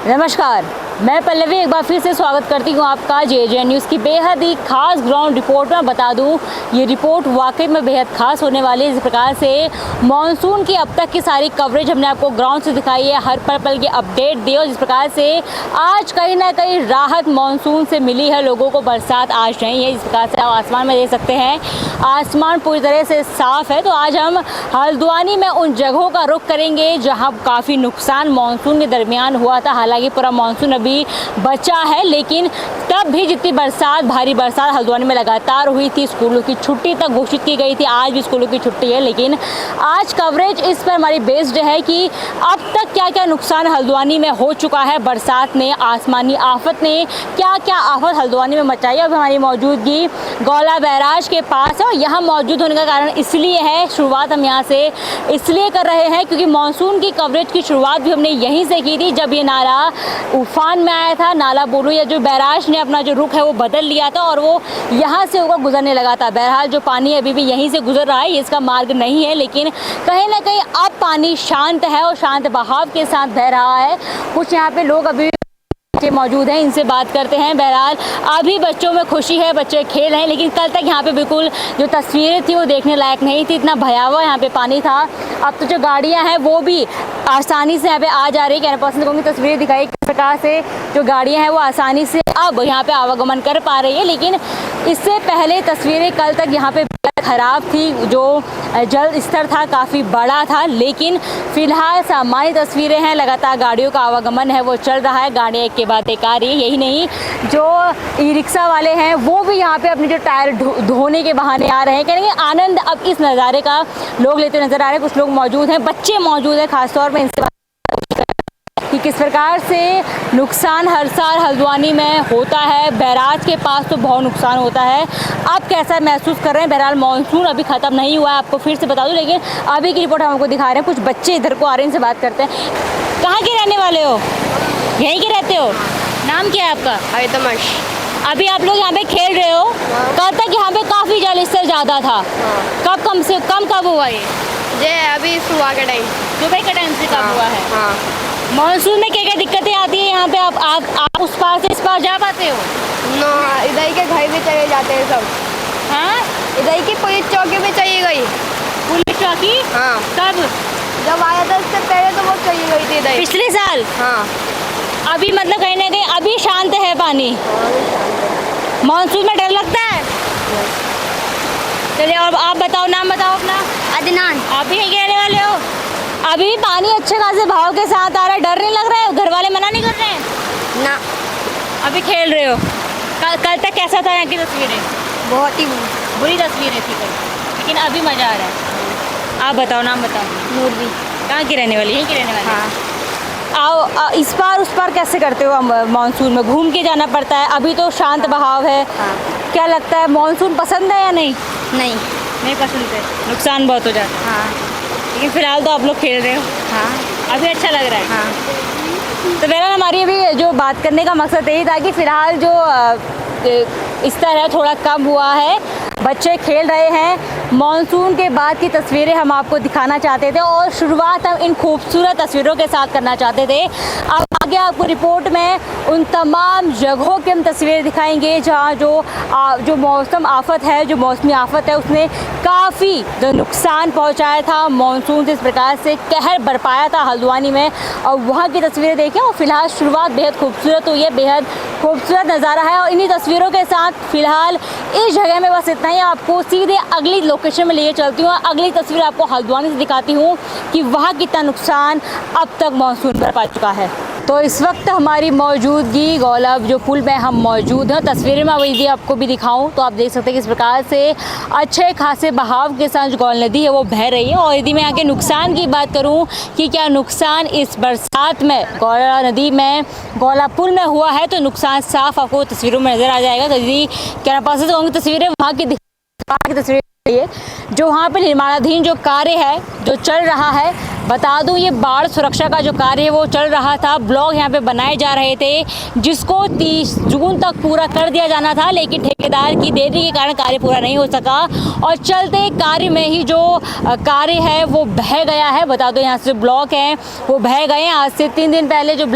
नमस्कार, मैं पल्लवी एक बार फिर से स्वागत करती हूँ आपका जे न्यूज़ की बेहद ही खास ग्राउंड रिपोर्ट में। बता दूँ ये रिपोर्ट वाकई में बेहद खास होने वाली है। इस प्रकार से मॉनसून की अब तक की सारी कवरेज हमने आपको ग्राउंड से दिखाई है, हर पल की अपडेट दी और जिस प्रकार से आज कहीं ना कहीं राहत मॉनसून से मिली है लोगों को। बरसात आज नहीं है, इस प्रकार से आप आसमान में देख सकते हैं, आसमान पूरी तरह से साफ़ है। तो आज हम हल्द्वानी में उन जगहों का रुख करेंगे जहाँ काफ़ी नुकसान मॉनसून के दरमियान हुआ था। हालांकि पूरा मॉनसून अभी बचा है, लेकिन तब भी जितनी बरसात, भारी बरसात हल्द्वानी में लगातार हुई थी, स्कूलों की छुट्टी तक घोषित की गई थी। आज भी स्कूलों की छुट्टी है, लेकिन आज कवरेज इस पर हमारी बेस्ड है कि अब तक क्या क्या नुकसान हल्द्वानी में हो चुका है। बरसात ने, आसमानी आफत ने क्या क्या आफत हल्द्वानी में मचाई। अब हमारी मौजूदगी गौला बैराज के पास है और यहाँ मौजूद होने का कारण इसलिए है, शुरुआत हम यहाँ से इसलिए कर रहे हैं क्योंकि मानसून की कवरेज की शुरुआत भी हमने यहीं से की थी जब ये नाला उफान में आया था। नाला बोलूँ या जो बैराज ने अपना जो रुख है वो बदल लिया था और वो यहाँ से होकर गुजरने लगा था। बहरहाल जो पानी अभी भी यहीं से गुजर रहा है, ये इसका मार्ग नहीं है, लेकिन कहीं ना कहीं अब पानी शांत है और शांत बहाव के साथ बह रहा है। कुछ यहाँ पे लोग अभी मौजूद हैं, इनसे बात करते हैं। बहरहाल अभी बच्चों में खुशी है, बच्चे खेल रहे हैं, लेकिन कल तक यहाँ पे बिल्कुल जो तस्वीरें थी वो देखने लायक नहीं थी, इतना भयावह यहाँ पे पानी था। अब तो जो गाड़ियाँ हैं वो भी आसानी से यहाँ पे आ जा रही है। कैमरा पर्सन को तस्वीरें दिखाई किस प्रकार से जो गाड़ियाँ हैं वो आसानी से अब यहाँ पे आवागमन कर पा रही है, लेकिन इससे पहले तस्वीरें कल तक यहाँ पे खराब थी। जो जल स्तर था काफ़ी बड़ा था, लेकिन फिलहाल सामान्य तस्वीरें हैं। लगातार गाड़ियों का आवागमन है वो चल रहा है, गाड़ियाँ एक के बाद एक आ रही है। यही नहीं, जो ई रिक्शा वाले हैं वो भी यहाँ पे अपने जो टायर धोने के बहाने आ रहे हैं। कहेंगे आनंद अब इस नज़ारे का लोग लेते नजर आ रहे हैं। कुछ लोग मौजूद हैं, बच्चे मौजूद हैं, खासतौर पर इनसे कि किस प्रकार से नुकसान हर साल हल्द्वानी में होता है। बैराज के पास तो बहुत नुकसान होता है। आप कैसा महसूस कर रहे हैं? बहरहाल मानसून अभी ख़त्म नहीं हुआ है, आपको फिर से बता दूं, लेकिन अभी की रिपोर्ट हम आपको दिखा रहे हैं। कुछ बच्चे इधर को आ रहे हैं, इनसे बात करते हैं। कहाँ के रहने वाले हो? यहीं के रहते हो? नाम क्या है आपका? आयतमश। अभी आप लोग यहाँ पे खेल रहे हो, कल तक यहाँ पे काफ़ी जल स्तर ज़्यादा था, कम से कम कब हुआ ये? अभी सुबह का टाइम, सुबह के टाइम से कब हुआ है? हाँ। मानसून में क्या क्या दिक्कतें आती है यहाँ पे? आप उस पार से इस पार जा पाते हो? नो, इधर के घर भी चले जाते हैं सब। हाँ, इधर की पुलिस चौकी भी चली गई। पुलिस चौकी? हाँ। कब? जब आया था उससे पहले तो वो चली गई थी इधर। पिछले साल? हाँ। अभी मतलब कहीं ना कहीं अभी शांत है पानी। मानसून में डर लगता है? चलिए, और आप बताओ, नाम बताओ अपना। अदनान। आप भी यहीं के रहने वाले हो? अभी भी पानी अच्छे खासे भाव के साथ आ रहा है, डर नहीं लग रहा है? घर वाले मना नहीं कर रहे हैं? ना। अभी खेल रहे हो? कल तक कैसा था यहाँ की तस्वीरें? बहुत ही बुरी तस्वीरें थी कल, लेकिन अभी मज़ा आ रहा है। आप बताओ, नाम बताओ। नूरवी। कहाँ की रहने वाली? यहीं की रहने वाली? हाँ। आओ, इस पार उस पार कैसे करते हो? मानसून में घूम के जाना पड़ता है, अभी तो शांत बहाव है। हाँ। क्या लगता है, मानसून पसंद है या नहीं? नहीं पसंद है, नुकसान बहुत हो जाता है। हाँ। लेकिन फिलहाल तो आप लोग खेल रहे हो। हाँ। अभी अच्छा लग रहा है। हाँ। तो बहरहाल हमारी अभी जो बात करने का मकसद यही था कि फ़िलहाल जो स्तर है थोड़ा कम हुआ है, बच्चे खेल रहे हैं। मॉनसून के बाद की तस्वीरें हम आपको दिखाना चाहते थे और शुरुआत हम इन खूबसूरत तस्वीरों के साथ करना चाहते थे। अब आगे आपको रिपोर्ट में उन तमाम जगहों की हम तस्वीरें दिखाएंगे जहाँ जो मौसम आफत है, जो मौसमी आफत है, उसने काफ़ी जो नुकसान पहुँचाया था। मॉनसून से इस प्रकार से कहर बरपाया था हल्द्वानी में, और वहाँ की तस्वीरें देखें। और फिलहाल शुरुआत बेहद खूबसूरत हुई है, बेहद खूबसूरत नज़ारा है। और इन्हीं तस्वीरों के साथ फ़िलहाल इस जगह में बस इतना ही। आपको सीधे अगली लोकेशन में लिए चलती हूँ, अगली तस्वीर आपको हल्द्वानी से दिखाती हूँ कि वहाँ कितना नुकसान अब तक मानसून बरपा चुका है। तो इस वक्त हमारी मौजूदगी गौला जो पुल में हम मौजूद हैं। तस्वीरें में यदि आपको भी दिखाऊं तो आप देख सकते हैं किस प्रकार से अच्छे खासे बहाव के साथ जो गौल नदी है वो बह रही है। और यदि मैं यहाँ के नुकसान की बात करूं कि क्या नुकसान इस बरसात में गौला नदी में गौला पुल में हुआ है, तो नुकसान साफ आपको तस्वीरों में नज़र आ जाएगा। तो यदि कैमरा पर्सन से तस्वीरें वहाँ की तस्वीरें जो वहाँ पर निर्माणाधीन जो कार्य है जो चल रहा है, बता दूं ये बाढ़ सुरक्षा का जो कार्य है वो चल रहा था। ब्लॉक यहाँ पे बनाए जा रहे थे जिसको 30 जून तक पूरा कर दिया जाना था, लेकिन ठेकेदार की देरी के कारण कार्य पूरा नहीं हो सका और चलते कार्य में ही जो कार्य है वो बह गया है। बता दो यहाँ से जो ब्लॉक हैं वो बह गए हैं। आज से 3 दिन पहले जो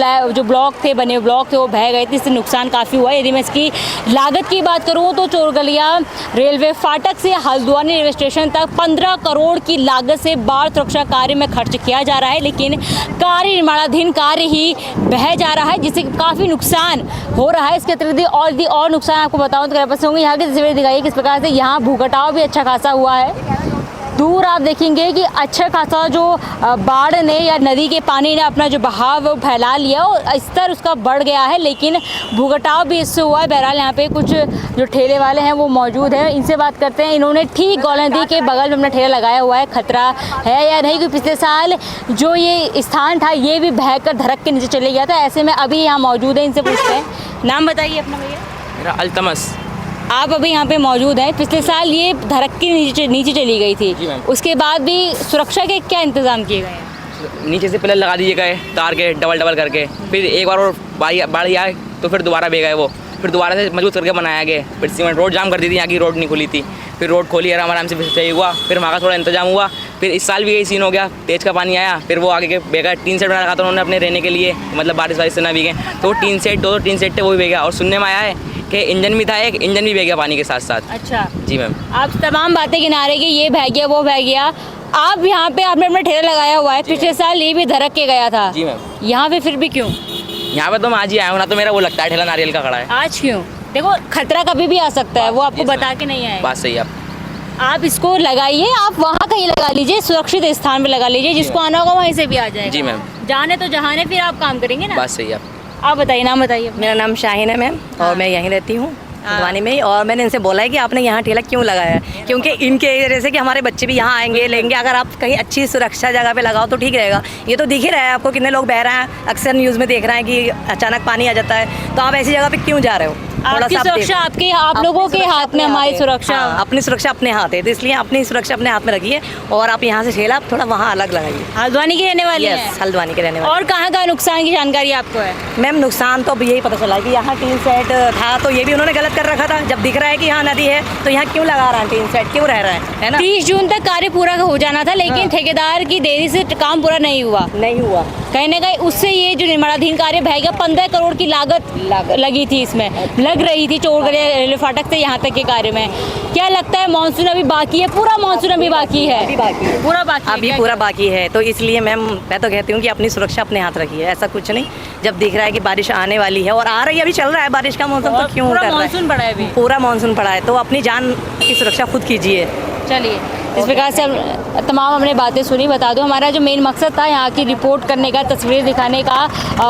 ब्लॉक थे, बने ब्लॉक थे, वो बह गए थे। इससे नुकसान काफ़ी हुआ है। यदि मैं इसकी लागत की बात करूँ तो चोरगलिया रेलवे फाटक से हल्द्वानी रेलवे स्टेशन तक 15 करोड़ की लागत से बाढ़ सुरक्षा कार्य में खर्च किया जा रहा है, लेकिन कार्य निर्माणाधीन कार्य ही बह जा रहा है जिससे काफ़ी नुकसान हो रहा है। इसके अतिरिक्त और नुकसान आपको बताऊँ तो कैसे होंगे। यहाँ की तस्वीरें दिखाइए किस प्रकार से यहाँ भूकटाव भी अच्छा खासा हुआ है। दूर आप देखेंगे कि अच्छा खासा जो बाढ़ ने या नदी के पानी ने अपना जो बहाव वो फैला लिया और स्तर उसका बढ़ गया है, लेकिन भूकटाव भी इससे हुआ है। बहरहाल यहाँ पे कुछ जो ठेले वाले हैं वो मौजूद हैं, इनसे बात करते हैं। इन्होंने ठीक गौल नदी के बगल में अपना ठेला लगाया हुआ है। खतरा है या नहीं, क्योंकि पिछले साल जो ये स्थान था ये भी बहकर धड़क के नीचे चले गया था। ऐसे में अभी यहाँ मौजूद है, इनसे पूछते हैं। नाम बताइए अपना भैया। मेरा अल्तमस। आप अभी यहाँ पे मौजूद हैं। पिछले साल ये धड़क के नीचे चली गई थी, जी मैम। उसके बाद भी सुरक्षा के क्या इंतजाम किए गए हैं? नीचे से पिलर लगा दिए गए तार के डबल करके, फिर एक बार और बाढ़ आए तो फिर दोबारा बह गए वो, फिर दोबारा से मजबूत करके बनाया गया। फिर सीमेंट रोड जाम कर दी थी, यहाँ की रोड नहीं खुली थी, फिर रोड खोली आराम से सही हुआ। फिर वहाँ का थोड़ा इंतजाम हुआ। फिर इस साल भी यही सीन हो गया, तेज का पानी आया, फिर वो आगे के बेगा टीन सेट बना रखा था उन्होंने अपने रहने के लिए, मतलब बारिश से ना भीगे, तो वो टीन सेट 2 टीन सेट थे वो भी बह गया। और सुनने में आया है कि इंजन भी था, एक इंजन भी बह गया पानी के साथ साथ। अच्छा जी मैम। आप तमाम बातें किनारे की, ये बह गया वो बह गया। आप यहाँ पे आपने अपना ठेला लगाया हुआ है, पिछले साल ये भी धड़क के गया था। जी मैम। यहाँ पे फिर भी क्यों? यहाँ पे तो मैं आज ही आया हूँ ना, तो मेरा वो लगता है ठेला नारियल का खड़ा है। आज क्यों? देखो खतरा कभी भी आ सकता है, वो आपको बता के नहीं आए। बात सही है। आप इसको लगाइए, आप वहाँ कहीं लगा लीजिए, सुरक्षित स्थान पे लगा लीजिए, जिसको आना होगा वहीं से भी आ जाएगा। जी मैम। जाने तो जहाने फिर आप काम करेंगे ना। बात सही है। आप बताइए, नाम बताइए। मेरा नाम शाहीन है मैम, और मैं यहीं रहती हूँ हल्द्वानी में ही। और मैंने इनसे बोला है कि आपने यहाँ ठेला क्यों लगाया है, क्योंकि इनके वजह से कि हमारे बच्चे भी यहाँ आएंगे लेंगे। अगर आप कहीं अच्छी सुरक्षा जगह पे लगाओ तो ठीक रहेगा। ये तो दिख ही रहा है आपको, कितने लोग बह रहे हैं, अक्सर न्यूज़ में देख रहे हैं कि अचानक पानी आ जाता है। तो आप ऐसी जगह पे क्यों जा रहे हो? आपकी सुरक्षा आप लोगों के हाथ में, हमारी सुरक्षा। अपनी सुरक्षा अपने हाथ है, तो इसलिए अपनी सुरक्षा अपने हाथ में रखिए। और आप यहाँ से ठेला आप थोड़ा वहाँ अलग लगाइए। हल्द्वानी के रहने वाले हैं? यस, हल्द्वानी के रहने वाले। और कहाँ का नुकसान की जानकारी आपको है? मैम नुकसान तो अब यही पता चला कि यहाँ टीन सेट था, तो ये भी उन्होंने गलत कर रखा था। जब दिख रहा है कि यहाँ नदी है तो यहाँ क्यों लगा रहा है टीन सेट, क्यों रह रहा है ना। 30 जून तक कार्य पूरा हो जाना था, लेकिन ठेकेदार की देरी से काम पूरा नहीं हुआ। कहीं ना कहीं उससे ये जो निर्माणाधीन कार्य बह गया। 15 करोड़ की लागत लगी थी, इसमें लग रही थी चोरगलिया रेलवे फाटक से यहाँ तक के कार्य में। क्या लगता है मानसून अभी बाकी है? पूरा मानसून अभी बाकी है? पूरा बाकी, अभी पूरा बाकी है। तो इसलिए मैम मैं तो कहती हूँ कि अपनी सुरक्षा अपने हाथ रखिए। ऐसा कुछ नहीं, जब दिख रहा है कि बारिश आने वाली है और आ रही है, अभी चल रहा है बारिश का मौसम, तो क्यों पूरा कर रहा है? मानसून पड़ा है अभी, पूरा मानसून पड़ा है, तो अपनी जान की सुरक्षा खुद कीजिए। चलिए, इस प्रकार से हम तमाम हमने बातें सुनी। बता दूं हमारा जो मेन मकसद था यहाँ की रिपोर्ट करने का, तस्वीरें दिखाने का,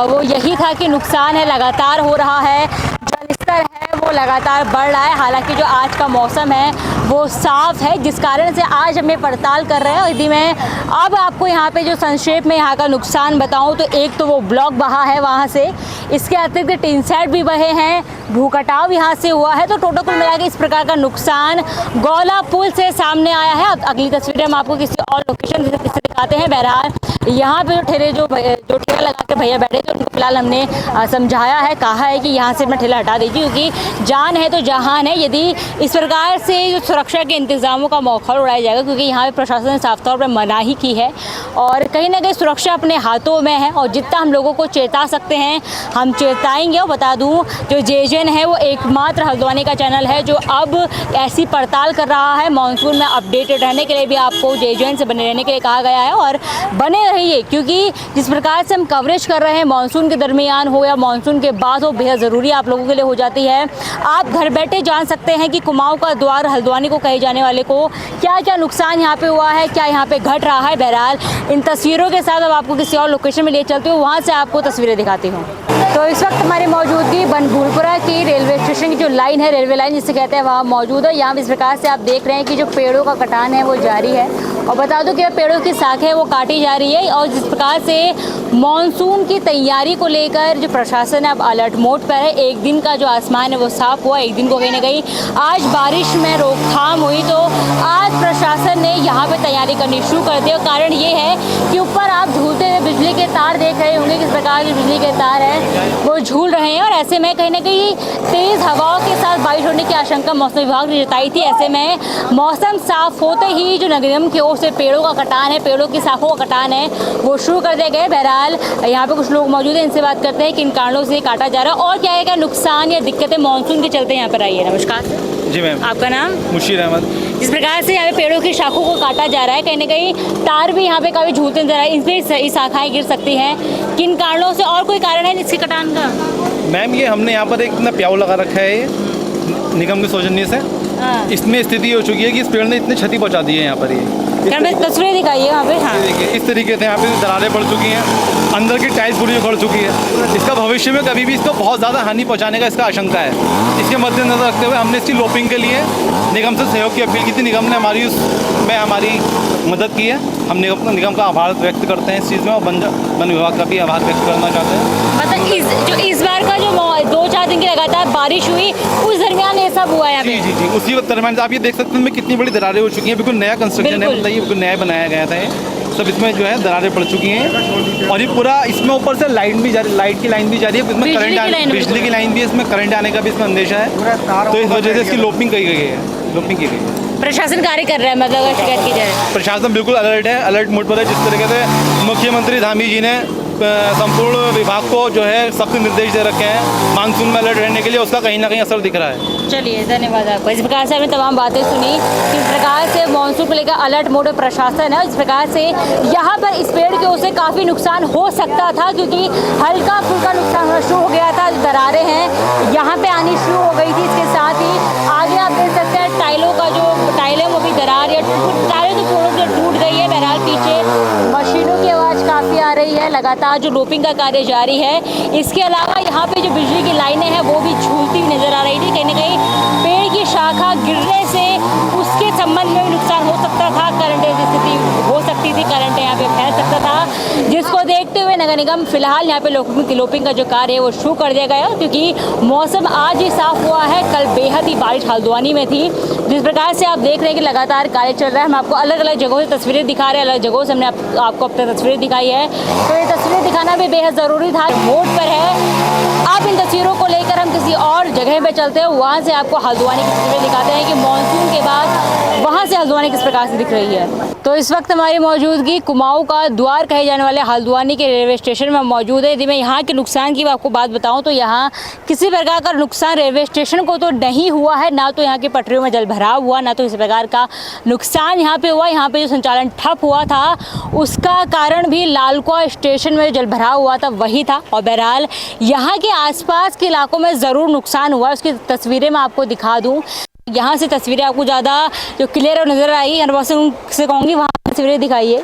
वो यही था कि नुकसान है लगातार हो रहा है, जल स्तर है वो लगातार बढ़ रहा है। हालांकि जो आज का मौसम है वो साफ़ है, जिस कारण से आज हमें पड़ताल कर रहे हैं। यदि मैं अब आपको यहाँ पे जो संक्षेप में यहाँ का नुकसान बताऊँ तो एक तो वो ब्लॉक बहा है वहाँ से, इसके अतिरिक्त टिन सेट भी बहे हैं, भूकटाव यहाँ से हुआ है। तो टोटल कुल मिला के इस प्रकार का नुकसान गौला पुल से सामने आया है। अब अगली तस्वीरें हम आपको किसी और लोकेशन से दिखाते हैं। बहरहाल यहाँ पे जो ठेला लगा के भैया बैठे थे उनको फिलहाल हमने समझाया है, कहा है कि यहाँ से अपना ठेला हटा दीजिए, क्योंकि जान है तो जहान है। यदि इस प्रकार से जो सुरक्षा के इंतजामों का मौका उड़ाया जाएगा, क्योंकि यहाँ पे प्रशासन ने साफ तौर पर मनाही की है और कहीं ना कहीं सुरक्षा अपने हाथों में है और जितना हम लोगों को चेता सकते हैं हम चेताएंगे। और बता दूं जो जेजेन है वो एकमात्र हल्द्वानी का चैनल है जो अब ऐसी पड़ताल कर रहा है। मानसून में अपडेटेड रहने के लिए भी आपको जेजेन से बने रहने के लिए कहा गया है और बने रहिए, क्योंकि जिस प्रकार से हम कवरेज कर रहे हैं मानसून के दरमियान हो या मानसून के बाद हो, बेहद ज़रूरी आप लोगों के लिए हो जाती है। आप घर बैठे जान सकते हैं कि कुमाऊं का द्वार हल्द्वानी को कहे जाने वाले को क्या क्या नुकसान यहाँ पे हुआ है, क्या यहाँ पे घट रहा है। बहरहाल इन तस्वीरों के साथ अब आपको किसी और लोकेशन में ले चलती हूँ, वहाँ से आपको तस्वीरें दिखाती हूँ। तो इस वक्त हमारी मौजूदगी बनभूलपुरा की रेलवे स्टेशन की जो लाइन है, रेलवे लाइन जिसे कहते हैं, वहाँ मौजूद है। यहाँ इस प्रकार से आप देख रहे हैं कि जो पेड़ों का कटान है वो जारी है और बता दूं कि पेड़ों की शाखें वो काटी जा रही है और जिस प्रकार से मॉनसून की तैयारी को लेकर जो प्रशासन है अब अलर्ट मोड पर है। एक दिन का जो आसमान है वो साफ हुआ, एक दिन को कहीं ना कहीं आज बारिश में रोकथाम हुई, तो आज प्रशासन ने यहाँ पे तैयारी करनी शुरू कर दी। और कारण ये है कि ऊपर आप झूलते हुए बिजली के तार देख रहे होंगे, किस प्रकार के बिजली के तार हैं वो झूल रहे हैं। और ऐसे में कहीं ना कहीं तेज़ हवाओं के साथ बारिश होने की आशंका मौसम विभाग ने जताई थी। ऐसे में मौसम साफ होते ही जो नगर निगम की ओर से पेड़ों का कटान है, पेड़ों की शाखों का कटान है, वो शुरू कर दिया गया। बहरहाल यहाँ पे कुछ लोग मौजूद हैं, इनसे बात करते हैं किन कारणों से काटा जा रहा है और क्या है क्या नुकसान या दिक्कतें मॉनसून के चलते यहाँ पर आई है। नमस्कार जी मैम। आपका नाम? मुशीर अहमद। जिस प्रकार से यहाँ पे पेड़ों की शाखों को काटा जा रहा है, कहीं ना कहीं तार भी यहाँ पे काफ़ी झूलते नजर आ रहे हैं, इसमें शाखाएं गिर सकती हैं, किन कारणों से और कोई कारण है इसके कटान का? मैम ये हमने यहाँ पर एक इतना प्याऊ लगा रखा है निगम के सौजन्य से। इसमें स्थिति हो चुकी है कि इस पेड़ ने इतनी क्षति पहुँचा दी है यहाँ पर। ये तस्वीरें दिखाइए वहाँ पे। हाँ, देखिए इस तरीके से यहाँ पे दरारें पड़ चुकी हैं, अंदर की टाइल्स पूरी उखड़ चुकी है। इसका भविष्य में कभी भी इसको बहुत ज़्यादा हानि पहुँचाने का इसका आशंका है। इसके मद्देनजर रखते हुए हमने इसकी लोपिंग के लिए निगम से सहयोग की अपील की थी। निगम ने हमारी मदद की है। हम निगम का आभार व्यक्त करते हैं इस चीज़ में और वन विभाग का भी आभार व्यक्त करना चाहते हैं। मतलब इस बार का जो 2-4 दिन की लगातार बारिश हुई उस दरमियान ये सब हुआ है। जी उसी वक्त दरमियान आप ये देख सकते हैं कितनी बड़ी दरारें हो चुकी हैं। बिल्कुल नया कंस्ट्रक्शन है, मतलब ये बिल्कुल नया बनाया गया था। सब इसमें जो है दरारें पड़ चुकी हैं और ये पूरा इसमें ऊपर से लाइट की लाइन भी जा रही है, इसमें बिजली की लाइन भी है, इसमें करंट आने का भी इसमें अंदेशा है। तो इस वजह से इसकी लोपिंग की गई है। प्रशासन कार्य कर रहा है, मतलब अगर शिकायत की जाए प्रशासन बिल्कुल अलर्ट है, अलर्ट मोड पर है। जिस तरीके से मुख्यमंत्री धामी जी ने संपूर्ण विभाग को जो है सख्त निर्देश दे रखे हैं मानसून में अलर्ट रहने के लिए, उसका कहीं ना कहीं असर दिख रहा है। चलिए धन्यवाद आपको। इस प्रकार से हमने तमाम बातें सुनी, किस प्रकार से मॉनसून को लेकर अलर्ट मोड पर प्रशासन है। इस प्रकार से यहाँ पर इस पेड़ की ओर से काफ़ी नुकसान हो सकता था, क्योंकि हल्का फुल्का नुकसान होना शुरू हो गया था। दरारें हैं यहाँ पे आनी शुरू हो गई थी। इसके साथ ही आगे आप देख सकते हैं टाइलें वो भी दरार या टाइलें तो पूर्ण से टूट गई है। बहरहाल पीछे मशीनों की आवाज़ काफ़ी आ रही है, लगातार जो लोपिंग का कार्य जारी है। इसके अलावा यहाँ पे जो बिजली की लाइनें हैं वो भी झूलती हुई नजर आ रही थी। कहीं ना कहीं पेड़ की शाखा गिरने से उसके संबंध में भी नुकसान हो सकता था, करंट की स्थिति हो सकती थी, करंट यहाँ पे फैल सकता था, जिसको देखते हुए नगर निगम फिलहाल यहाँ पे लोपिंग का जो कार्य है वो शुरू कर दिया गया, क्योंकि मौसम आज ही साफ हुआ है। कल बेहद ही बारिश हल्द्वानी में थी। जिस प्रकार से आप देख रहे हैं कि लगातार कार्य चल रहा है, हम आपको अलग अलग जगहों से तस्वीरें दिखा रहे हैं, अलग जगहों से हमने आपको अब तक तस्वीरें दिखाई है, तो ये तस्वीरें दिखाना भी बेहद ज़रूरी था। मोड पर है, आप इन तस्वीरों को लेकर हम किसी और जगह पे चलते हैं, वहाँ से आपको हल्द्वानी की तस्वीरें दिखाते हैं कि मानसून के बाद वहाँ से हल्द्वानी किस प्रकार से दिख रही है। तो इस वक्त हमारी मौजूदगी कुमाऊं का द्वार कहे जाने वाले हल्द्वानी के रेलवे स्टेशन में मौजूद है। यदि मैं यहाँ के नुकसान की आपको बात बताऊँ तो यहाँ किसी प्रकार का नुकसान रेलवे स्टेशन को तो नहीं हुआ है, ना तो यहाँ की पटरियों में जल भराव हुआ, ना तो किसी प्रकार का नुकसान यहाँ पे हुआ। यहाँ पे जो संचालन ठप हुआ था उसका कारण भी लालकुआ स्टेशन में जो जल भराव हुआ था वही था। और बहरहाल यहाँ के आसपास के इलाकों में ज़रूर नुकसान हुआ, उसकी तस्वीरें मैं आपको दिखा दूँ। यहाँ से तस्वीरें आपको ज़्यादा जो क्लियर नज़र आई, से कहूँगी वहाँ तस्वीरें दिखाइए।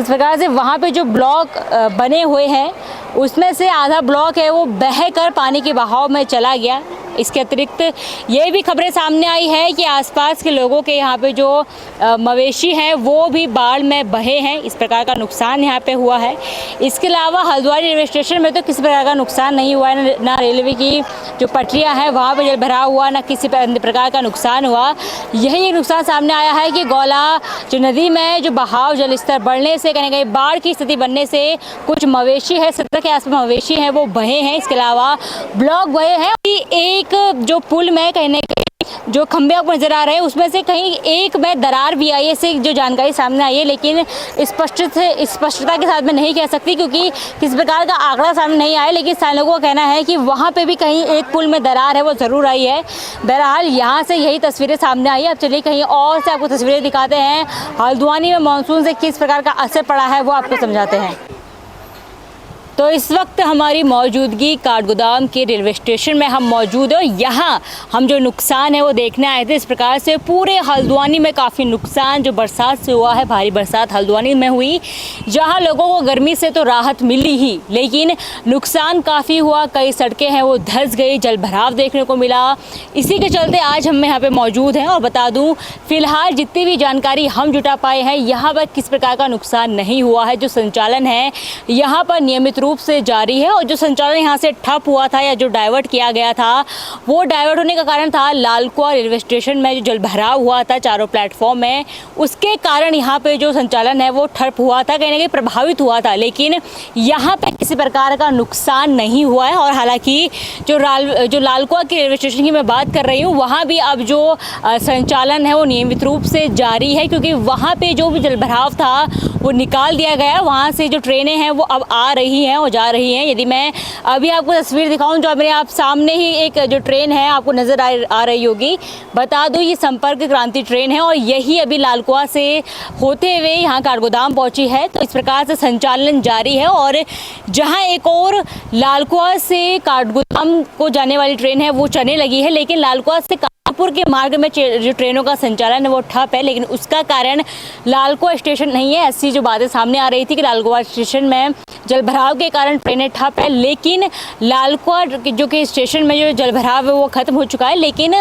इस प्रकार से वहाँ पे जो ब्लॉक बने हुए हैं उसमें से आधा ब्लॉक है वो बह कर पानी के बहाव में चला गया। इसके अतिरिक्त ये भी खबरें सामने आई है कि आसपास के लोगों के यहाँ पे जो मवेशी हैं वो भी बाढ़ में बहे हैं। इस प्रकार का नुकसान यहाँ पे हुआ है। इसके अलावा हल्द्वानी रेलवे स्टेशन में तो किसी प्रकार का नुकसान नहीं हुआ है, ना रेलवे की जो पटरियाँ हैं वहाँ पर जल भराव हुआ, ना किसी प्रकार का नुकसान हुआ। यही एक नुकसान सामने आया है कि गौला जो नदी में जो बहाव जल स्तर बढ़ने से, कहीं कहीं बाढ़ की स्थिति बनने से कुछ मवेशी है, 17 के आसपास मवेशी हैं वो बहे हैं। इसके अलावा ब्लॉक बहे हैं। एक जो पुल में कहीं ना कहीं जो खंभे आपको नजर आ रहे हैं उसमें से कहीं एक में दरार भी आई है, इससे जो जानकारी सामने आई है, लेकिन स्पष्टता के साथ मैं नहीं कह सकती क्योंकि किस प्रकार का आंकड़ा सामने नहीं आया। लेकिन स्थानीय लोगों का कहना है कि वहाँ पे भी कहीं एक पुल में दरार है वो ज़रूर आई है। बहरहाल यहाँ से यही तस्वीरें सामने आई है। अब चलिए कहीं और से आपको तस्वीरें दिखाते हैं, हल्द्वानी में मानसून से किस प्रकार का असर पड़ा है वो आपको समझाते हैं। तो इस वक्त हमारी मौजूदगी काठगोदाम के रेलवे स्टेशन में हम मौजूद हैं। यहाँ हम जो नुकसान है वो देखने आए थे। इस प्रकार से पूरे हल्द्वानी में काफ़ी नुकसान जो बरसात से हुआ है, भारी बरसात हल्द्वानी में हुई, जहाँ लोगों को गर्मी से तो राहत मिली ही, लेकिन नुकसान काफ़ी हुआ। कई सड़कें हैं वो धंस गई, जल भराव देखने को मिला। इसी के चलते आज हम यहाँ पे मौजूद हैं और बता दूँ फिलहाल जितनी भी जानकारी हम जुटा पाए हैं, यहाँ पर किस प्रकार का नुकसान नहीं हुआ है। जो संचालन है यहाँ पर नियमित रूप से जारी है और जो संचालन यहाँ से ठप हुआ था या जो डाइवर्ट किया गया था, वो डाइवर्ट होने का कारण था लालकुआ रेलवे स्टेशन में जो जलभराव हुआ था चारों प्लेटफॉर्म में, उसके कारण यहाँ पे जो संचालन है वो ठप हुआ था, कहीं ना कहीं प्रभावित हुआ था। लेकिन यहाँ पे किसी प्रकार का नुकसान नहीं हुआ है। और हालांकि जो लालकुआ के रेलवे स्टेशन की मैं बात कर रही हूँ, वहाँ भी अब जो संचालन है वो नियमित रूप से जारी है, क्योंकि वहाँ पे जो भी जलभराव था वो निकाल दिया गया। वहाँ से जो ट्रेनें हैं वो अब आ रही हैं और जा रही हैं। यदि मैं अभी आपको तस्वीर दिखाऊं, जो मेरे आप सामने ही एक जो ट्रेन है आपको नज़र आ रही होगी, बता दूं ये संपर्क क्रांति ट्रेन है और यही अभी लालकुआ से होते हुए यहाँ काठगोदाम पहुँची है। तो इस प्रकार से संचालन जारी है और जहाँ एक और लालकुआ से काठगोदाम को जाने वाली ट्रेन है वो चलने लगी है, लेकिन लालकुआ से कानपुर के मार्ग में जो ट्रेनों का संचालन है वो ठप है। लेकिन उसका कारण लालकुआ स्टेशन नहीं है। ऐसी जो बातें सामने आ रही थी कि लालकुआ स्टेशन में जलभराव के कारण ट्रेनें ठप है, लेकिन लालकुआ जो कि स्टेशन में जो जलभराव है वो ख़त्म हो चुका है। लेकिन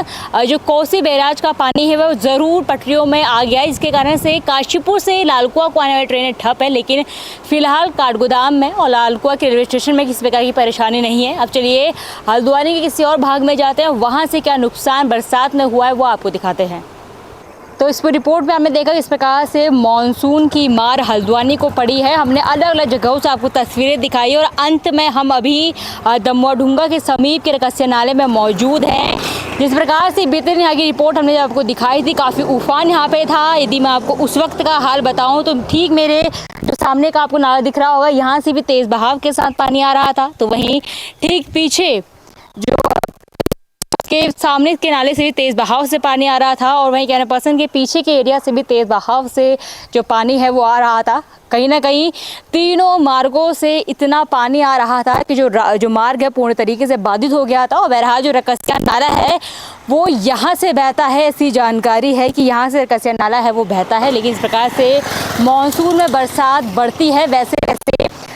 जो कोसी बैराज का पानी है वो ज़रूर पटरियों में आ गया है। इसके कारण से काशीपुर से लालकुआ को आने वाली ट्रेनें ठप है, लेकिन फिलहाल काठगोदाम में और लालकुआ के रेलवे स्टेशन में किसी प्रकार की परेशानी नहीं है। अब चलिए हल्द्वानी के किसी और भाग में जाते हैं, वहाँ से क्या नुकसान बरसात में हुआ है वो आपको दिखाते हैं। तो इस रिपोर्ट में हमने देखा इस प्रकार से मानसून की मार हल्द्वानी को पड़ी है। हमने अलग अलग जगहों से आपको तस्वीरें दिखाई और अंत में हम अभी दमुआडुंगा के समीप के रकसिया नाले में मौजूद हैं। जिस प्रकार से बीते दिन यहाँ की रिपोर्ट हमने आपको दिखाई थी, काफ़ी उफान यहाँ पे था। यदि मैं आपको उस वक्त का हाल बताऊँ तो ठीक मेरे जो सामने का आपको नाला दिख रहा होगा, यहाँ से भी तेज़ बहाव के साथ पानी आ रहा था। तो वहीं ठीक पीछे जो के सामने के नाले से भी तेज़ बहाव से पानी आ रहा था और वहीं कैनरा पर्सन के पीछे के एरिया से भी तेज़ बहाव से जो पानी है वो आ रहा था। कहीं ना कहीं तीनों मार्गों से इतना पानी आ रहा था कि जो मार्ग है पूर्ण तरीके से बाधित हो गया था। और बहरहाल जो रकसिया नाला है वो यहाँ से बहता है, ऐसी जानकारी है कि यहाँ से रकसिया नाला है वो बहता है। लेकिन इस प्रकार से मानसून में बरसात बढ़ती है, वैसे वैसे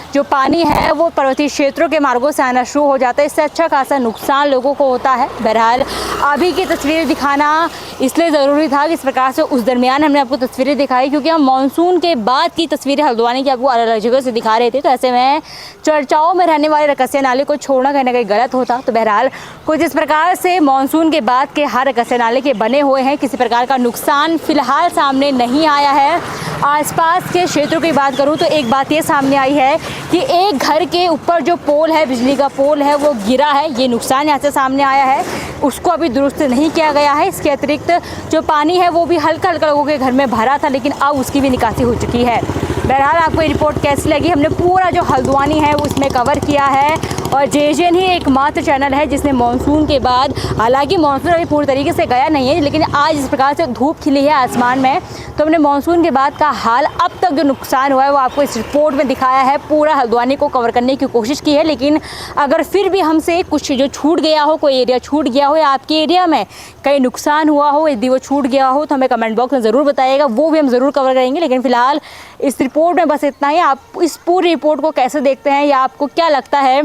जो पानी है वो पर्वतीय क्षेत्रों के मार्गों से आना शुरू हो जाता है। इससे अच्छा खासा नुकसान लोगों को होता है। बहरहाल अभी की तस्वीरें दिखाना इसलिए ज़रूरी था कि इस प्रकार से उस दरमियान हमने आपको तस्वीरें दिखाई, क्योंकि हम मानसून के बाद की तस्वीरें हल्द्वानी की आपको अलग अलग जगह से दिखा रहे थे। तो ऐसे में चर्चाओं में रहने वाले रकसिया नाले को छोड़ना कहीं ना कहीं गलत होता। तो बहरहाल कुछ इस प्रकार से मानसून के बाद के हर रकसिया नाले के बने हुए हैं। किसी प्रकार का नुकसान फिलहाल सामने नहीं आया है। आसपास के क्षेत्रों की बात करूं तो एक बात ये सामने आई है कि एक घर के ऊपर जो पोल है, बिजली का पोल है, वो गिरा है। ये नुकसान यहाँ से सामने आया है, उसको अभी दुरुस्त नहीं किया गया है। इसके अतिरिक्त जो पानी है वो भी हल्का हल्का लोगों के घर में भरा था, लेकिन अब उसकी भी निकासी हो चुकी है। बहरहाल आपको ये रिपोर्ट कैसी लगी? हमने पूरा जो हल्द्वानी है उसमें कवर किया है और जेजेएन ही एकमात्र चैनल है जिसने मानसून के बाद, हालांकि मानसून अभी पूरी तरीके से गया नहीं है, लेकिन आज इस प्रकार से धूप खिली है आसमान में, तो हमने मानसून के बाद का हाल, अब तक जो नुकसान हुआ है वो आपको इस रिपोर्ट में दिखाया है। पूरा हल्द्वानी को कवर करने की कोशिश की है, लेकिन अगर फिर भी हमसे कुछ जो छूट गया हो, कोई एरिया छूट गया हो या आपके एरिया में कहीं नुकसान हुआ हो, यदि वो छूट गया हो तो हमें कमेंट बॉक्स में ज़रूर बताइएगा, वो भी हम ज़रूर कवर करेंगे। लेकिन फिलहाल इस रिपोर्ट में बस इतना ही। आप इस पूरी रिपोर्ट को कैसे देखते हैं या आपको क्या लगता है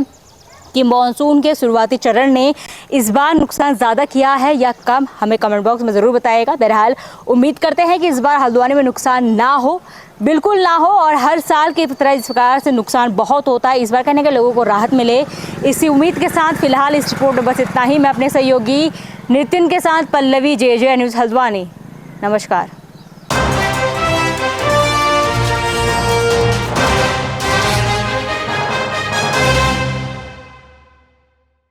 कि मानसून के शुरुआती चरण ने इस बार नुकसान ज़्यादा किया है या कम, हमें कमेंट बॉक्स में ज़रूर बताइएगा। बहरहाल उम्मीद करते हैं कि इस बार हल्द्वानी में नुकसान ना हो, बिल्कुल ना हो, और हर साल की तरह इस प्रकार से नुकसान बहुत होता है, इस बार कहने के लोगों को राहत मिले, इसी उम्मीद के साथ फिलहाल इस रिपोर्ट में बस इतना ही। मैं अपने सहयोगी नितिन के साथ पल्लवी, जेजेएन न्यूज़ हल्द्वानी। नमस्कार।